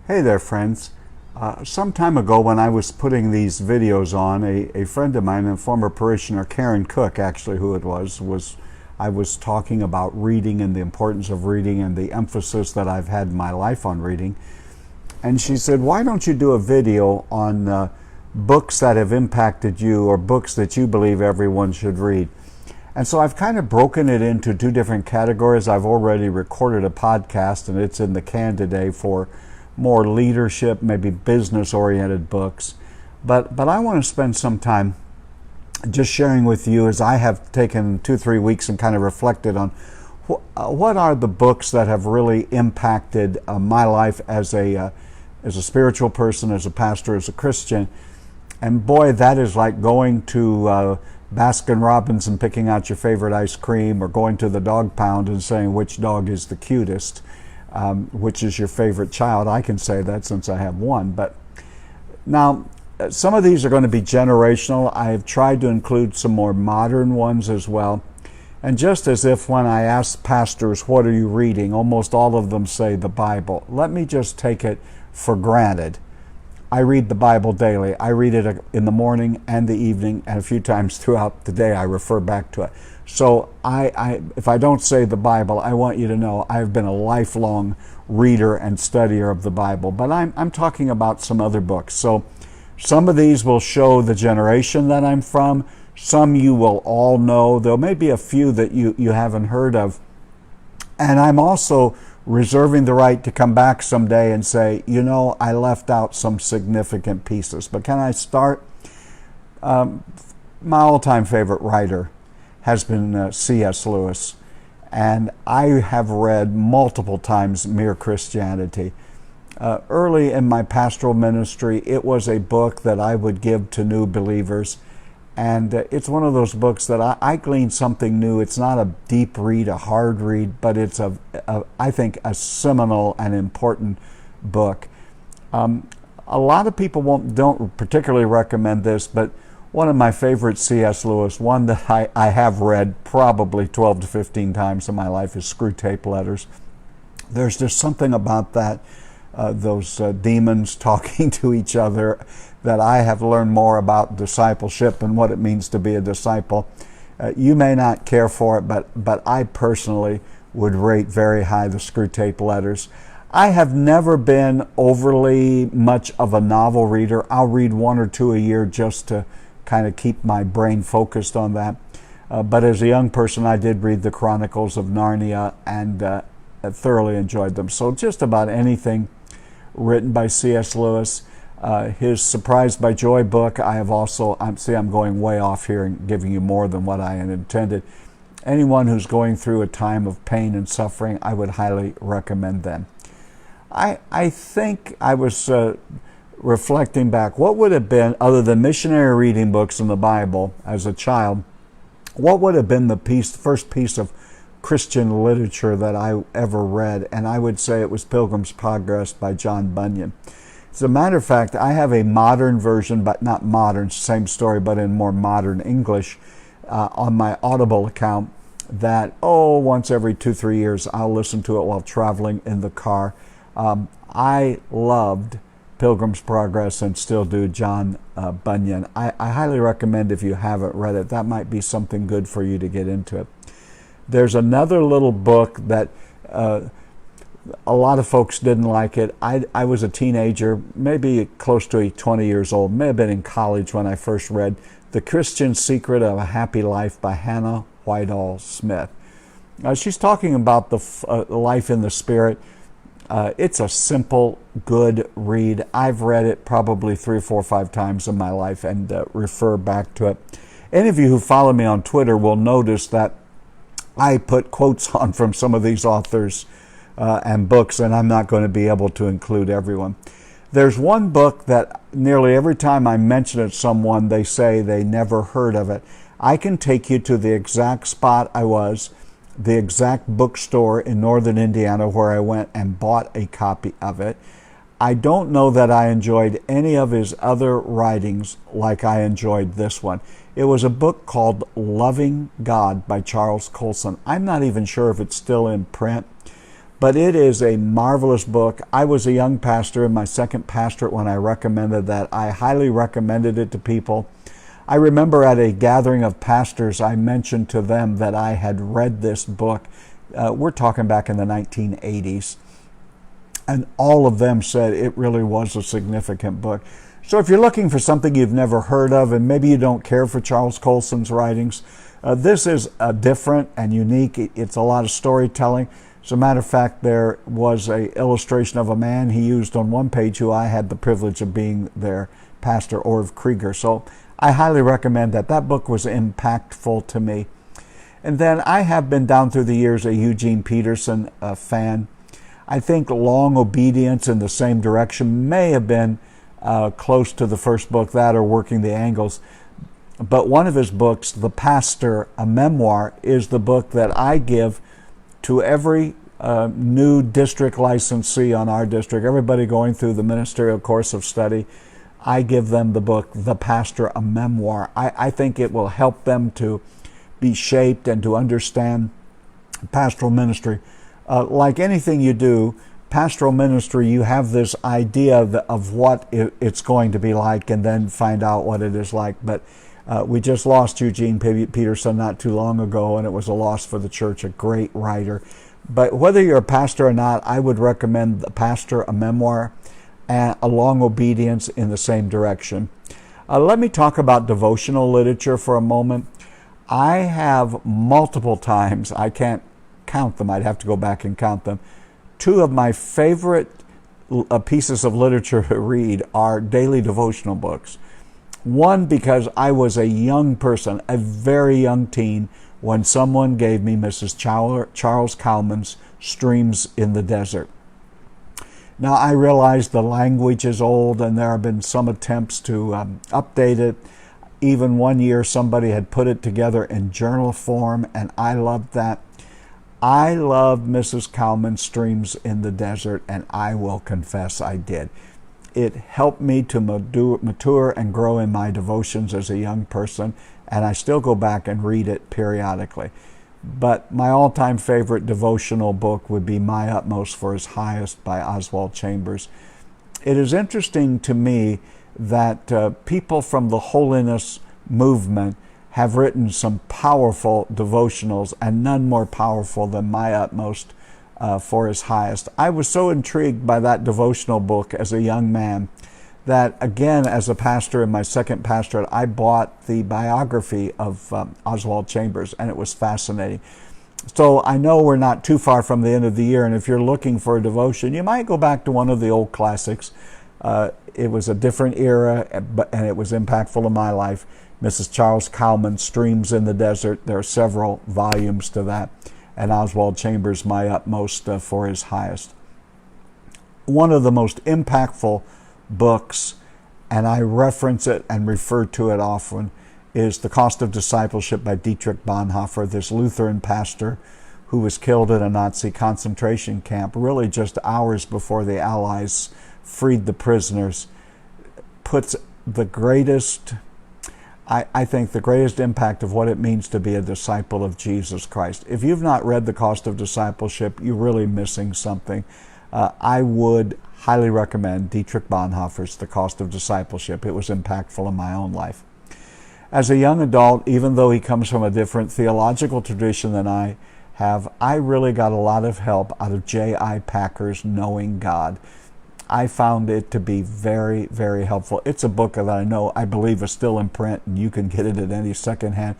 Hey there, friends. Some time ago when I was putting these videos on, a friend of mine, a former parishioner, Karen Cook, actually who it was I was talking about reading and the importance of reading and the emphasis that I've had in my life on reading. And she said, why don't you do a video on books that have impacted you or books that you believe everyone should read? And so I've kind of broken it into two different categories. I've already recorded a podcast and it's in the can today for more leadership, maybe business-oriented books. But I want to spend some time just sharing with you, as I have taken 2-3 weeks and kind of reflected on what are the books that have really impacted my life as a spiritual person, as a pastor, as a Christian. And boy, that is like going to Baskin Robbins and picking out your favorite ice cream, or going to the dog pound and saying which dog is the cutest. Which is your favorite child. I can say that since I have one. But now, some of these are going to be generational. I have tried to include some more modern ones as well. And just as if when I ask pastors, what are you reading? Almost all of them say the Bible. Let me just take it for granted. I read the Bible daily. I read it in the morning and the evening, and a few times throughout the day I refer back to it. So if I don't say the Bible, I want you to know I've been a lifelong reader and studier of the Bible. But I'm talking about some other books. So some of these will show the generation that I'm from. Some you will all know. There may be a few that you haven't heard of. And I'm also reserving the right to come back someday and say, you know, I left out some significant pieces. But can I start? My all-time favorite writer has been C.S. Lewis. And I have read multiple times Mere Christianity. Early in my pastoral ministry, it was a book that I would give to new believers. And it's one of those books that I glean something new. It's not a deep read, a hard read, but it's I think a seminal and important book. A lot of people don't particularly recommend this, but one of my favorite C.S. Lewis, one that I have read probably 12 to 15 times in my life, is Screwtape Letters. There's just something about that, those demons talking to each other, that I have learned more about discipleship and what it means to be a disciple. You may not care for it, but I personally would rate very high the Screwtape Letters. I have never been overly much of a novel reader. I'll read 1 or 2 a year just to kind of keep my brain focused on that. But as a young person, I did read the Chronicles of Narnia and thoroughly enjoyed them. So just about anything written by C.S. Lewis. His Surprised by Joy book, I have also, I'm going way off here and giving you more than what I had intended. Anyone who's going through a time of pain and suffering, I would highly recommend them. I think I was reflecting back, what would have been, other than missionary reading books in the Bible as a child, what would have been the first piece of Christian literature that I ever read? And I would say it was Pilgrim's Progress by John Bunyan. As a matter of fact, I have a modern version, but not modern, same story, but in more modern English, on my Audible account that, once every 2-3 years, I'll listen to it while traveling in the car. I loved Pilgrim's Progress and still do John Bunyan. I highly recommend, if you haven't read it, that might be something good for you to get into it. There's another little book that a lot of folks didn't like it. I was a teenager, maybe close to 20 years old, may have been in college when I first read The Christian Secret of a Happy Life by Hannah Whitall Smith. She's talking about the life in the Spirit. It's a simple, good read. I've read it probably 3, 4, 5 times in my life and refer back to it. Any of you who follow me on Twitter will notice that I put quotes on from some of these authors and books, and I'm not going to be able to include everyone. There's one book that nearly every time I mention it to someone, they say they never heard of it. I can take you to the exact spot I was, the exact bookstore in northern Indiana where I went and bought a copy of it. I don't know that I enjoyed any of his other writings like I enjoyed this one. It was a book called Loving God by Charles Colson. I'm not even sure if it's still in print, But it is a marvelous book. I was a young pastor in my second pastorate when I recommended that. I highly recommended it to people. I remember at a gathering of pastors, I mentioned to them that I had read this book. We're talking back in the 1980s. And all of them said it really was a significant book. So if you're looking for something you've never heard of, and maybe you don't care for Charles Colson's writings, this is different and unique. It's a lot of storytelling. As a matter of fact, there was an illustration of a man he used on one page who I had the privilege of being their pastor, Orv Krieger. So I highly recommend that. That book was impactful to me. And then I have been down through the years a Eugene Peterson fan. I think Long Obedience in the Same Direction may have been close to the first book, that or Working the Angles. But one of his books, The Pastor, a Memoir, is the book that I give to every new district licensee on our district, everybody going through the ministerial course of study. I give them the book, The Pastor, a Memoir. I think it will help them to be shaped and to understand pastoral ministry. Like anything you do, pastoral ministry, you have this idea of what it's going to be like and then find out what it is like. But we just lost Eugene Peterson not too long ago, and it was a loss for the church, a great writer. But whether you're a pastor or not, I would recommend The Pastor, a Memoir, and A Long Obedience in the Same Direction. Let me talk about devotional literature for a moment. I have multiple times, I can't count them, I'd have to go back and count them. Two of my favorite pieces of literature to read are daily devotional books. One, because I was a young person, a very young teen, when someone gave me Mrs. Charles Cowman's Streams in the Desert. Now, I realize the language is old and there have been some attempts to update it. Even one year somebody had put it together in journal form, and I loved that. I loved Mrs. Cowman's Streams in the Desert, and I will confess I did. It helped me to mature and grow in my devotions as a young person, and I still go back and read it periodically. But my all-time favorite devotional book would be My Utmost for His Highest by Oswald Chambers. It is interesting to me that people from the holiness movement have written some powerful devotionals, and none more powerful than My Utmost for His Highest. I was so intrigued by that devotional book as a young man that, again, as a pastor in my second pastorate, I bought the biography of Oswald Chambers, and it was fascinating. So I know we're not too far from the end of the year, and if you're looking for a devotion, you might go back to one of the old classics. It was a different era, and it was impactful in my life. Mrs. Charles Cowman, Streams in the Desert. There are several volumes to that. And Oswald Chambers, My Utmost for His Highest. One of the most impactful books, and I reference it and refer to it often, is The Cost of Discipleship by Dietrich Bonhoeffer, this Lutheran pastor who was killed in a Nazi concentration camp, really just hours before the Allies freed the prisoners. Puts the greatest, I think, the greatest impact of what it means to be a disciple of Jesus Christ. If you've not read The Cost of Discipleship, you're really missing something. I would highly recommend Dietrich Bonhoeffer's The Cost of Discipleship. It was impactful in my own life. As a young adult, even though he comes from a different theological tradition than I have, I really got a lot of help out of J.I. Packer's Knowing God. I found it to be very, very helpful. It's a book that I believe is still in print, and you can get it at any secondhand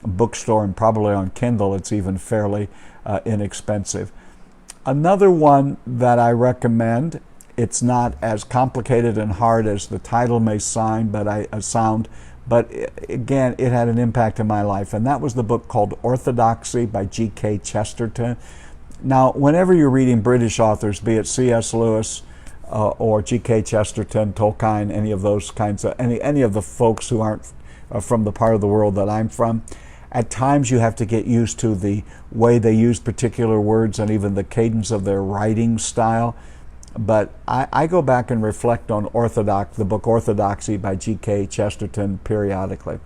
bookstore, and probably on Kindle it's even fairly inexpensive. Another one that I recommend, it's not as complicated and hard as the title may sound, but again, it had an impact in my life, and that was the book called Orthodoxy by G.K. Chesterton. Now, whenever you're reading British authors, be it C.S. Lewis or G.K. Chesterton, Tolkien, any of those kinds of, any of the folks who aren't from the part of the world that I'm from, at times you have to get used to the way they use particular words and even the cadence of their writing style. But I go back and reflect on the book Orthodoxy by G.K. Chesterton periodically.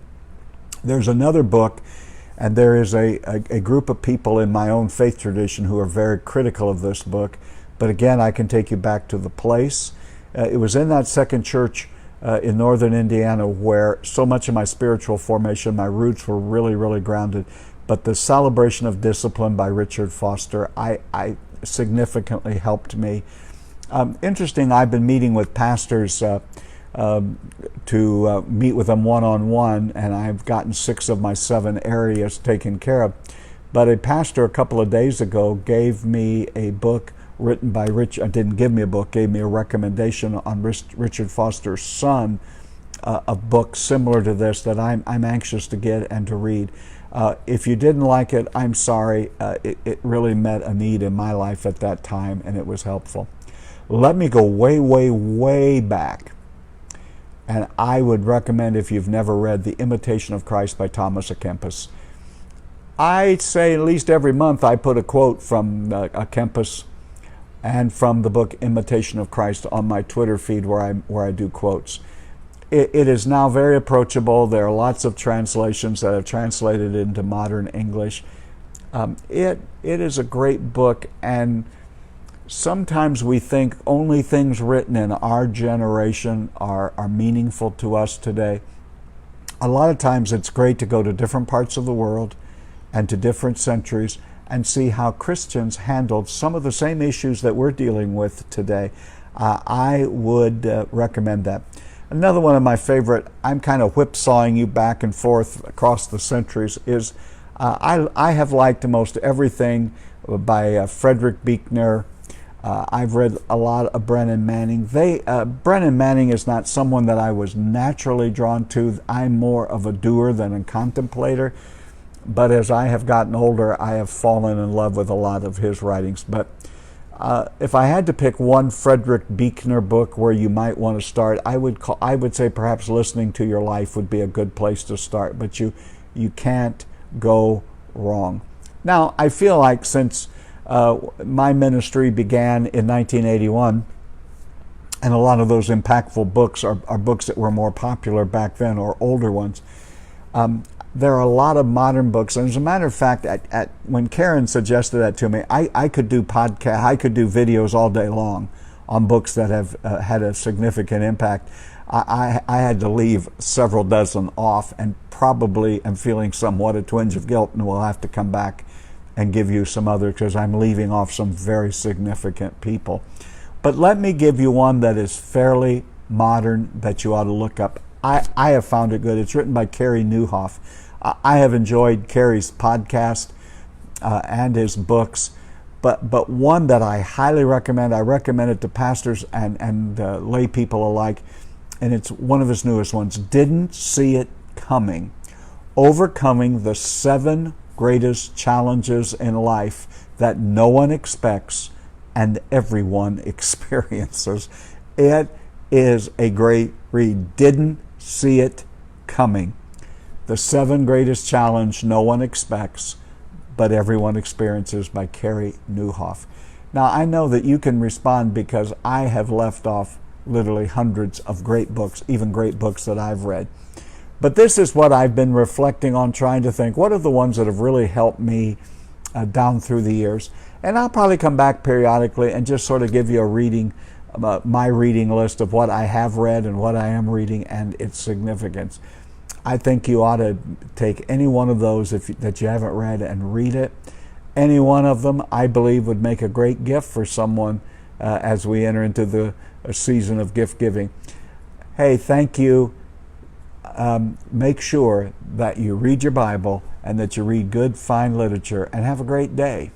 There's another book, And there is a group of people in my own faith tradition who are very critical of this book. But again, I can take you back to the place. It was in that second church in northern Indiana where so much of my spiritual formation, my roots were really, really grounded. But the Celebration of Discipline by Richard Foster, I significantly helped me. Interesting, I've been meeting with pastors to meet with them one-on-one, and I've gotten 6 of my 7 areas taken care of. But a pastor a couple of days ago gave me a book written by didn't give me a book, gave me a recommendation on Richard Foster's son, a book similar to this that I'm anxious to get and to read. If you didn't like it, I'm sorry. It really met a need in my life at that time, and it was helpful. Let me go way, way, way back. And I would recommend, if you've never read The Imitation of Christ by Thomas à Kempis. I'd say at least every month I put a quote from à Kempis and from the book Imitation of Christ on my Twitter feed where I do quotes. It is now very approachable. There are lots of translations that have translated into modern English. It is a great book, and sometimes we think only things written in our generation are meaningful to us today. A lot of times it's great to go to different parts of the world and to different centuries and see how Christians handled some of the same issues that we're dealing with today. I would recommend that. Another one of my favorite, I'm kind of whipsawing you back and forth across the centuries, is I have liked most everything by Frederick Buechner. I've read a lot of Brennan Manning. Brennan Manning is not someone that I was naturally drawn to. I'm more of a doer than a contemplator. But as I have gotten older, I have fallen in love with a lot of his writings. But if I had to pick one Frederick Buechner book where you might want to start, I would say perhaps Listening to Your Life would be a good place to start. But you can't go wrong. Now, I feel like since my ministry began in 1981, and a lot of those impactful books are books that were more popular back then or older ones. There are a lot of modern books, and as a matter of fact, when Karen suggested that to me, I could do videos all day long on books that have had a significant impact. I had to leave several dozen off, and probably am feeling somewhat a twinge of guilt, and we'll have to come back and give you some others because I'm leaving off some very significant people. But let me give you one that is fairly modern that you ought to look up. I have found it good. It's written by Carey Nieuwhof. I have enjoyed Carey's podcast and his books, but one that I highly recommend, I recommend it to pastors and lay people alike, and it's one of his newest ones, Didn't See It Coming, Overcoming the 7 Greatest Challenges in Life That No One Expects and Everyone Experiences. It is a great read. Didn't See It Coming. The 7 Greatest Challenge No One Expects But Everyone Experiences by Carey Nieuwhof. Now, I know that you can respond because I have left off literally hundreds of great books, even great books that I've read. But this is what I've been reflecting on, trying to think, what are the ones that have really helped me down through the years? And I'll probably come back periodically and just sort of give you a reading, my reading list of what I have read and what I am reading and its significance. I think you ought to take any one of those that you haven't read and read it. Any one of them, I believe, would make a great gift for someone as we enter into the season of gift giving. Hey, thank you. Make sure that you read your Bible and that you read good, fine literature, and have a great day.